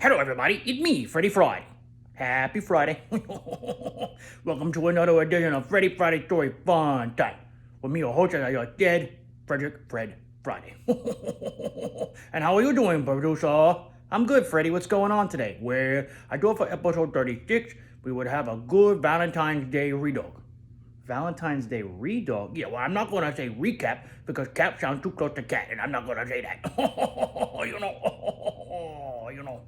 Hello, everybody. It's me, Freddie Friday. Happy Friday. Welcome to another edition of Freddie Friday Story Funtime. With me, your host, your dead Fred Friday. And how are you doing, producer? I'm good, Freddie. What's going on today? Well, I thought for episode 36, we would have a good Valentine's Day redog. Valentine's Day redog? Yeah, well, I'm not going to say recap because cap sounds too close to cat, and I'm not going to say that. you know.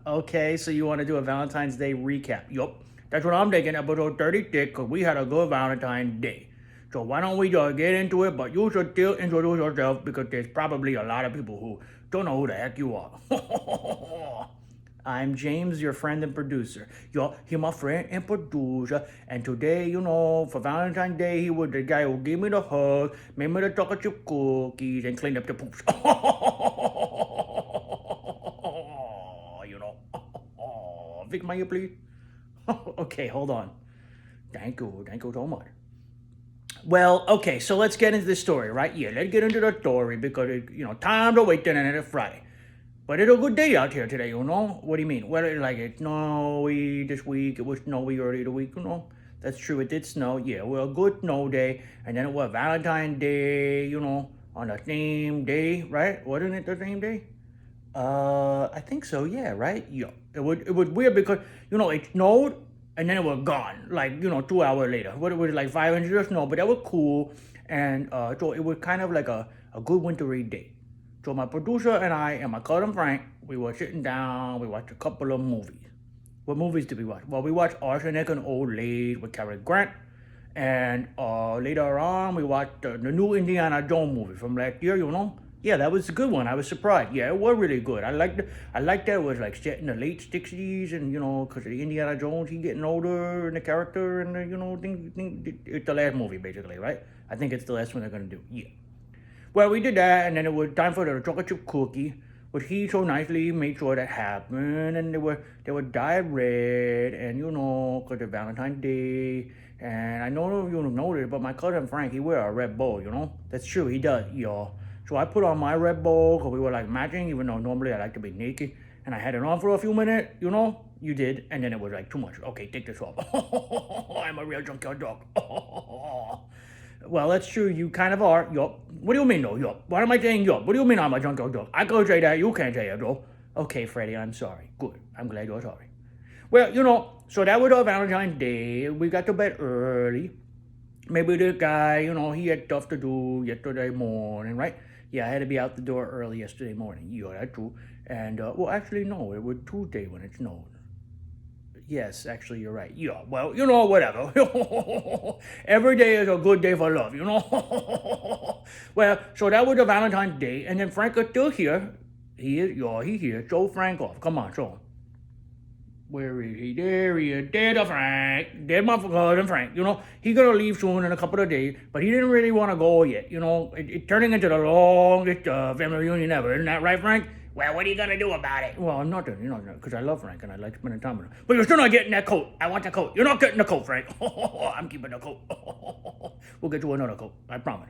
Okay, so you want to do a Valentine's Day recap? Yup, that's what I'm thinking, episode 36, because we had a good Valentine's Day. So why don't we just get into it, but you should still introduce yourself because there's probably a lot of people who don't know who the heck you are. I'm James, your friend and producer. You're my friend and producer. And today, for Valentine's Day, he was the guy who gave me the hug, made me the chocolate chip cookies, and cleaned up the poops. Big Maya, please. Okay, hold on. Thank you so much. Well, okay, so let's get into the story, right? Yeah, let's get into the story because, time to wait till another Friday. But it's a good day out here today, What do you mean? Well, it's snowy this week. It was snowy earlier the week, That's true, it did snow. Yeah, well, a good snow day. And then it was Valentine's Day, on the same day, right? Wasn't it the same day? I think so, yeah, right? Yeah. It was weird because, it snowed and then it was gone, 2 hours later. What it was like 5 inches of snow, but that was cool. And so it was kind of like a good wintry day. So my producer and I and my cousin Frank, we were sitting down, we watched a couple of movies. What movies did we watch? Well, we watched Arsenic and Old Lace with Cary Grant. And later on, we watched the new Indiana Jones movie from last year, Yeah, that was a good one. I was surprised. Yeah, it was really good. I liked that it was like set in the late 60s and, because Indiana Jones, he getting older and the character and, it's the last movie basically, right? I think it's the last one they're going to do. Yeah. Well, we did that, and then it was time for the chocolate chip cookie, which he so nicely made sure that happened, and they were dyed red, and because it's Valentine's Day, and I don't know if you noticed, but my cousin Frank, he wear a red bow, That's true, he does, y'all. So I put on my red bow, because we were like matching, even though normally I like to be naked, and I had it on for a few minutes, You did, and then it was like too much. Okay, take this off. I'm a real junkyard dog. Well, that's true. You kind of are. Yup. What do you mean, though? Yup. Why am I saying yup? What do you mean I'm a junkyard dog? I could say that. You can't say it, though. Okay, Freddie, I'm sorry. Good. I'm glad you're sorry. Well, so that was our Valentine's Day. We got to bed early. Maybe the guy, he had stuff to do yesterday morning, right? Yeah, I had to be out the door early yesterday morning. Yeah, that's true. And, well, actually, no. It was Tuesday when it snowed. Yes, actually, you're right. Yeah, well, whatever. Every day is a good day for love, Well, so that was the Valentine's Day, and then Frank is still here. He is, he here. Show Frank off. Come on, show him. Where is he? There he is. There's the Frank. There's my cousin Frank. He's going to leave soon in a couple of days, but he didn't really want to go yet. It's turning into the longest family reunion ever. Isn't that right, Frank? Well, what are you going to do about it? Well, nothing, because I love Frank and I like spending time with him. But you're still not getting that coat. I want the coat. You're not getting the coat, Frank. I'm keeping the coat. We'll get you another coat. I promise.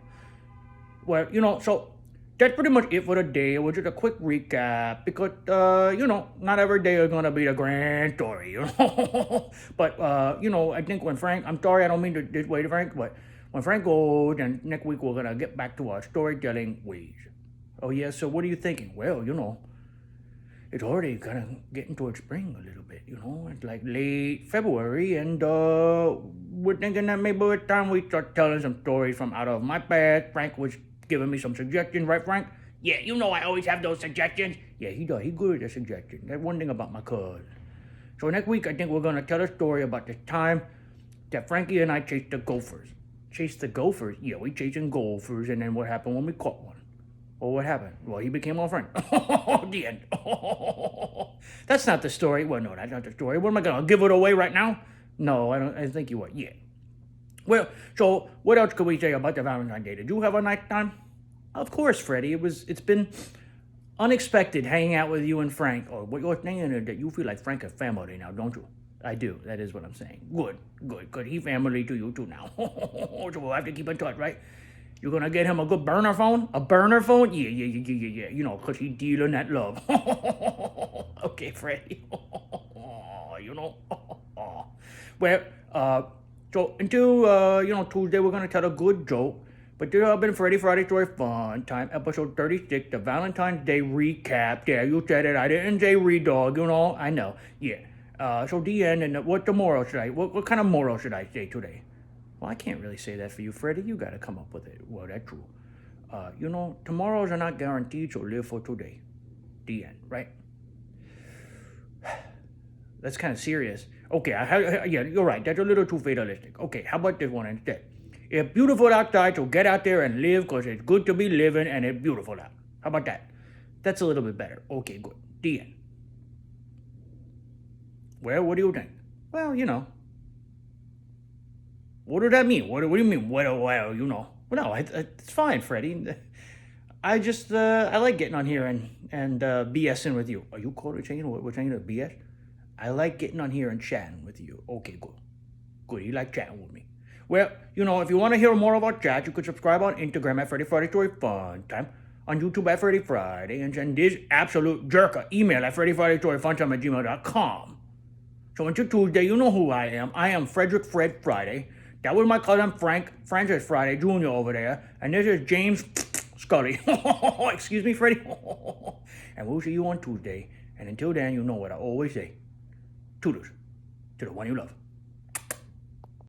Well, so that's pretty much it for the day. It was just a quick recap because, not every day is going to be the grand story, But, I think when Frank, I'm sorry, I don't mean to this way to Frank, but when Frank goes, then next week we're going to get back to our storytelling ways. Oh, yeah, so what are you thinking? Well, it's already kind of getting towards spring a little bit, It's like late February, and we're thinking that maybe it's time we start telling some stories from out of my past. Frank was giving me some suggestions, right, Frank? Yeah, I always have those suggestions. Yeah, he does. He's good at the suggestions. That's one thing about my cousin. So next week, I think we're going to tell a story about the time that Frankie and I chased the gophers. Chased the gophers? Yeah, we chasing gophers, and then what happened when we caught one? Well, what happened? Well, he became our friend. The end. That's not the story. Well, no, that's not the story. What am I going to give it away right now? No, I don't. I think you would. Yeah. Well, so what else could we say about the Valentine's Day? Did you have a nice time? Of course, Freddie. It's been unexpected hanging out with you and Frank. Or what you're saying is that you feel like Frank is family now, don't you? I do. That is what I'm saying. Good. He family to you too now. So we'll have to keep in touch, right? You're gonna get him a good burner phone? A burner phone? Yeah. You know, cause he dealing that love. Okay, Freddie. You know. Well, so until Tuesday, we're gonna tell a good joke. But there have been Freddie Friday Story Fun Time, episode 36, the Valentine's Day recap. Yeah, you said it. I didn't say re-dog, I know. Yeah. So the end, and what kind of moral should I say today? Well, I can't really say that for you, Freddie. You gotta come up with it. Well, that's true. Tomorrows are not guaranteed, so live for today. The end, right? That's kind of serious. Okay, yeah, you're right. That's a little too fatalistic. Okay, how about this one instead? It's beautiful outside, so get out there and live, because it's good to be living and it's beautiful out. How about that? That's a little bit better. Okay, good. The end. Well, what do you think? Well, What does that mean? What do you mean? Well, no, it's fine, Freddie. I just, I like getting on here and BSing with you. Are you saying we're saying BS? I like getting on here and chatting with you. Okay, good. Good, you like chatting with me. Well, if you want to hear more of our chat, you could subscribe on Instagram at Freddie Friday Story Fun Time, on YouTube at Freddie Friday, and send this absolute jerker email at FreddieFridayStoryFuntime@gmail.com. So until Tuesday, you know who I am. I am Frederick Fred Friday. That was my cousin Francis Friday Jr. over there. And this is James Scully. Excuse me, Freddie. And we'll see you on Tuesday. And until then, you know what I always say. Toodles to the one you love.